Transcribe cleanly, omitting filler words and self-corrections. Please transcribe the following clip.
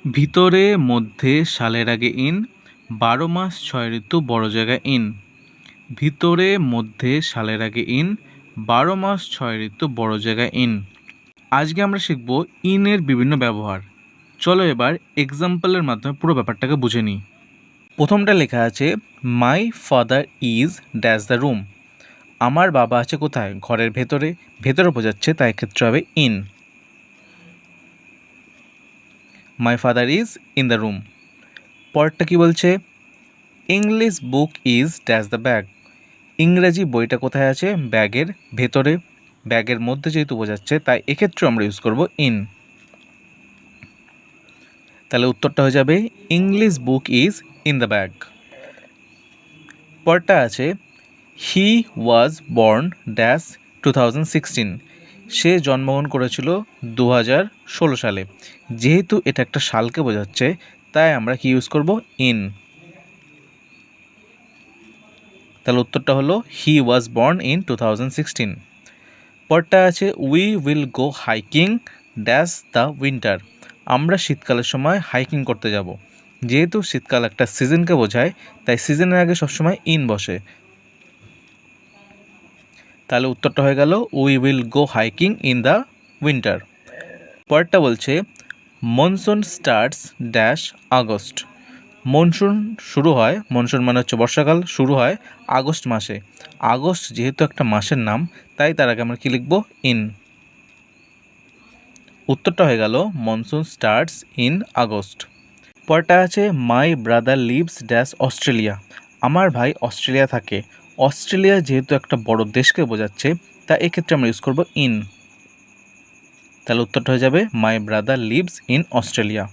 ভিতরে মধ্যে সালের আগে ইন, 12 মাস 6 ঋতু বড় জায়গায় ইন। ভিতরে মধ্যে সালের আগে ইন, 12 মাস 6 ঋতু বড় জায়গায় ইন। আজকে আমরা শিখব ইনের বিভিন্ন ব্যবহার। চলো এবার এক্সাম্পলের মাধ্যমে পুরো ব্যাপারটাকে বুঝে নিই। প্রথমটা লেখা আছে my father is dash the room. আমার বাবা আছে কোথায়? ঘরের ভেতরে। ভেতরে বোঝাচ্ছে, তাই ক্ষেত্রে হবে in. My father is in the room. পরেরটা কি বলছে? English book is dash the bag. ইংরেজি বইটা কোথায় আছে? ব্যাগের ভেতরে। ব্যাগের মধ্যে যেহেতু বোঝাচ্ছে, তাই এক্ষেত্রে আমরা ইউজ করব ইন। তাহলে উত্তরটা হয়ে যাবে English book is in the bag. পরেরটা আছে হি ওয়াজ বর্ন ড্যাশ 2016। সে জন্মগ্রহণ করেছিল 2016 সালে। যেহেতু এটা একটা সালকে বোঝাচ্ছে, তাই আমরা কি ইউজ করব? ইন। তাহলে উত্তরটা হলো হি ওয়াজ বর্ন ইন 2016। পরটা আছে we will go hiking dash the winter. আমরা শীতকালের সময় হাইকিং করতে যাব। যেহেতু শীতকাল একটা সিজনকে বোঝায়, তাই সিজনের আগে সবসময় ইন বসে। তাহলে উত্তরটা হয়ে গেল we will go hiking in the winter. পরেরটা বলছে monsoon starts dash August. Monsoon শুরু হয়, মনসুন মানে হচ্ছে বর্ষাকাল, শুরু হয় আগস্ট মাসে। আগস্ট যেহেতু একটা মাসের নাম, তাই তার আগে আমরা কী লিখব? ইন। উত্তরটা হয়ে গেল মনসুন স্টার্টস ইন আগস্ট। পরটা আছে my brother lives dash Australia. আমার ভাই অস্ট্রেলিয়া থাকে। অস্ট্রেলিয়া যেহেতু একটা বড় দেশকে বোঝাচ্ছে, তা এক্ষেত্রে আমরা ইউজ করব ইন। তাহলে উত্তরটা হয়ে যাবে my brother lives in Australia.